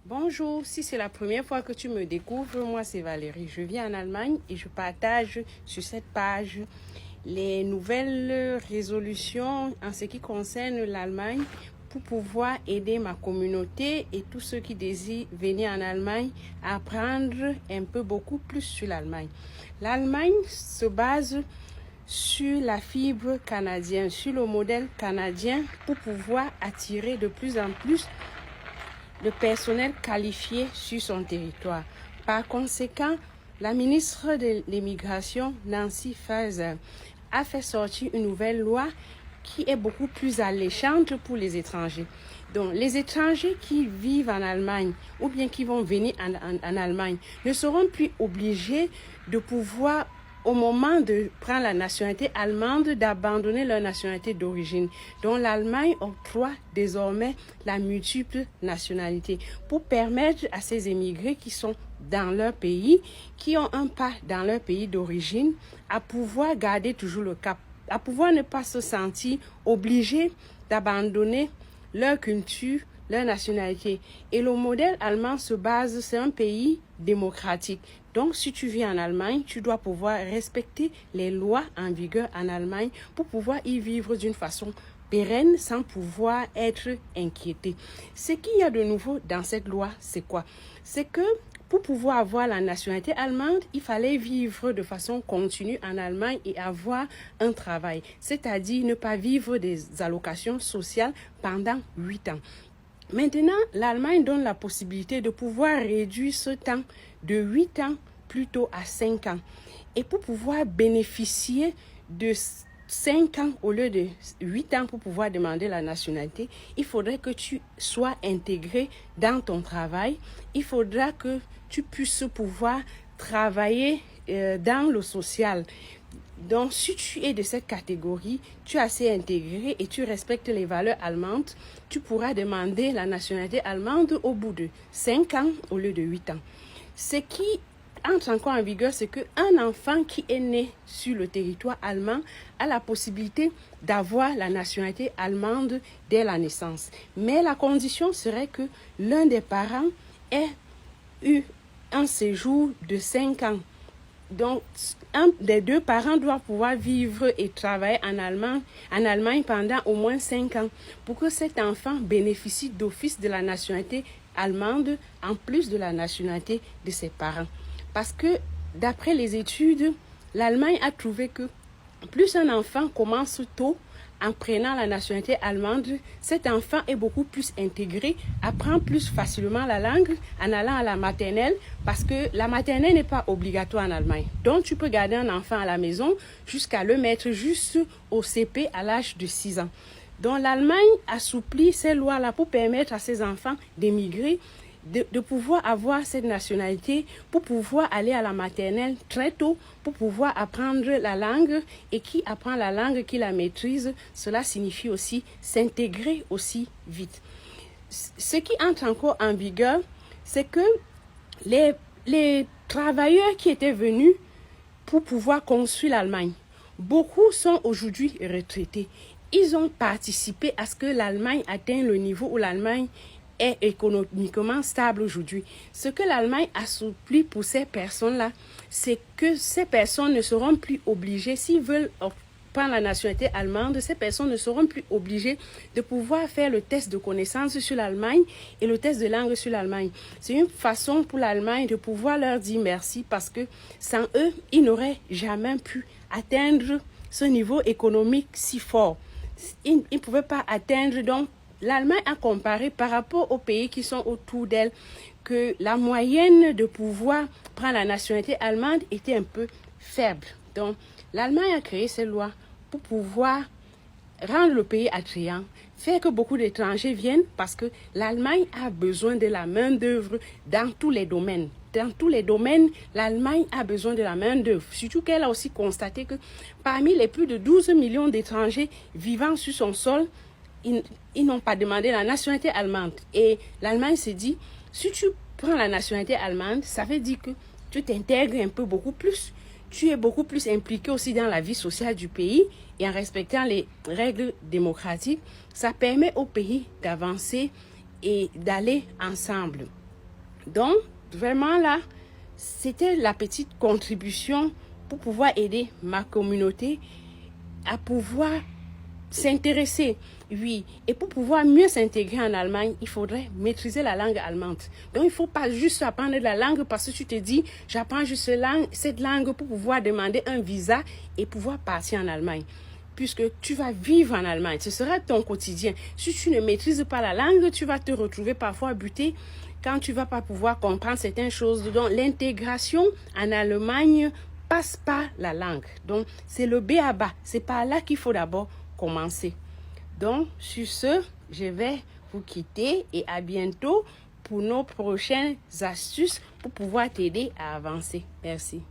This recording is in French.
Bonjour, si c'est la première fois que tu me découvres, moi c'est Valérie. Je vis en Allemagne et je partage sur cette page les nouvelles résolutions en ce qui concerne l'Allemagne pour pouvoir aider ma communauté et tous ceux qui désirent venir en Allemagne à apprendre un peu beaucoup plus sur l'Allemagne. L'Allemagne se base sur la fibre canadienne, sur le modèle canadien pour pouvoir attirer de plus en plus le personnel qualifié sur son territoire. Par conséquent, la ministre de l'Immigration, Nancy Faeser, a fait sortir une nouvelle loi qui est beaucoup plus alléchante pour les étrangers. Donc, les étrangers qui vivent en Allemagne ou bien qui vont venir en Allemagne ne seront plus obligés de pouvoir, au moment de prendre la nationalité allemande, d'abandonner leur nationalité d'origine. Donc l'Allemagne octroie désormais la multiple nationalité pour permettre à ces émigrés qui sont dans leur pays, qui ont un pas dans leur pays d'origine, à pouvoir garder toujours le cap, à pouvoir ne pas se sentir obligés d'abandonner leur culture, leur nationalité. Et le modèle allemand se base, c'est un pays démocratique. Donc, si tu vis en Allemagne, tu dois pouvoir respecter les lois en vigueur en Allemagne pour pouvoir y vivre d'une façon pérenne sans pouvoir être inquiété. Ce qu'il y a de nouveau dans cette loi, c'est quoi? C'est que pour pouvoir avoir la nationalité allemande, il fallait vivre de façon continue en Allemagne et avoir un travail, c'est-à-dire ne pas vivre des allocations sociales pendant 8 ans. Maintenant, l'Allemagne donne la possibilité de pouvoir réduire ce temps de 8 ans plutôt à 5 ans. Et pour pouvoir bénéficier de 5 ans au lieu de 8 ans pour pouvoir demander la nationalité, il faudrait que tu sois intégré dans ton travail. Il faudra que tu puisses pouvoir travailler dans le social. Donc, si tu es de cette catégorie, tu es assez intégré et tu respectes les valeurs allemandes, tu pourras demander la nationalité allemande au bout de 5 ans au lieu de 8 ans. Ce qui entre encore en vigueur, c'est qu'un enfant qui est né sur le territoire allemand a la possibilité d'avoir la nationalité allemande dès la naissance. Mais la condition serait que l'un des parents ait eu un séjour de 5 ans. Donc, un des deux parents doit pouvoir vivre et travailler en Allemagne pendant au moins 5 ans pour que cet enfant bénéficie d'office de la nationalité allemande en plus de la nationalité de ses parents. Parce que, d'après les études, l'Allemagne a trouvé que plus un enfant commence tôt en prenant la nationalité allemande, cet enfant est beaucoup plus intégré, apprend plus facilement la langue en allant à la maternelle parce que la maternelle n'est pas obligatoire en Allemagne. Donc, tu peux garder un enfant à la maison jusqu'à le mettre juste au CP à l'âge de 6 ans. Donc, l'Allemagne assouplit ces lois-là pour permettre à ces enfants d'émigrer, de pouvoir avoir cette nationalité, pour pouvoir aller à la maternelle très tôt, pour pouvoir apprendre la langue. Et qui apprend la langue, qui la maîtrise, cela signifie aussi s'intégrer aussi vite. Ce qui entre encore en vigueur, c'est que les travailleurs qui étaient venus pour pouvoir construire l'Allemagne, beaucoup sont aujourd'hui retraités. Ils ont participé à ce que l'Allemagne atteigne le niveau où l'Allemagne est économiquement stable aujourd'hui. Ce que l'Allemagne assouplit pour ces personnes-là, c'est que ces personnes ne seront plus obligées, s'ils veulent prendre la nationalité allemande, ces personnes ne seront plus obligées de pouvoir faire le test de connaissance sur l'Allemagne et le test de langue sur l'Allemagne. C'est une façon pour l'Allemagne de pouvoir leur dire merci parce que sans eux, ils n'auraient jamais pu atteindre ce niveau économique si fort. Ils ne pouvaient pas atteindre. Donc, l'Allemagne a comparé par rapport aux pays qui sont autour d'elle que la moyenne de pouvoir prendre la nationalité allemande était un peu faible. Donc, l'Allemagne a créé ces lois pour pouvoir rendre le pays attrayant, faire que beaucoup d'étrangers viennent parce que l'Allemagne a besoin de la main-d'œuvre dans tous les domaines. Dans tous les domaines, l'Allemagne a besoin de la main-d'œuvre. Surtout qu'elle a aussi constaté que parmi les plus de 12 millions d'étrangers vivant sur son sol, ils n'ont pas demandé la nationalité allemande. Et l'Allemagne se dit, si tu prends la nationalité allemande, ça veut dire que tu t'intègres un peu beaucoup plus. Tu es beaucoup plus impliqué aussi dans la vie sociale du pays et en respectant les règles démocratiques, ça permet au pays d'avancer et d'aller ensemble. Donc, vraiment là, c'était la petite contribution pour pouvoir aider ma communauté à pouvoir s'intéresser, oui. Et pour pouvoir mieux s'intégrer en Allemagne, il faudrait maîtriser la langue allemande. Donc, il ne faut pas juste apprendre la langue parce que tu te dis, j'apprends juste cette langue pour pouvoir demander un visa et pouvoir partir en Allemagne. Puisque tu vas vivre en Allemagne, ce sera ton quotidien. Si tu ne maîtrises pas la langue, tu vas te retrouver parfois buté quand tu ne vas pas pouvoir comprendre certaines choses. Donc, l'intégration en Allemagne passe par la langue. Donc, c'est le B à bas. C'est par là qu'il faut d'abord commencer. Donc, sur ce, je vais vous quitter et à bientôt pour nos prochaines astuces pour pouvoir t'aider à avancer. Merci.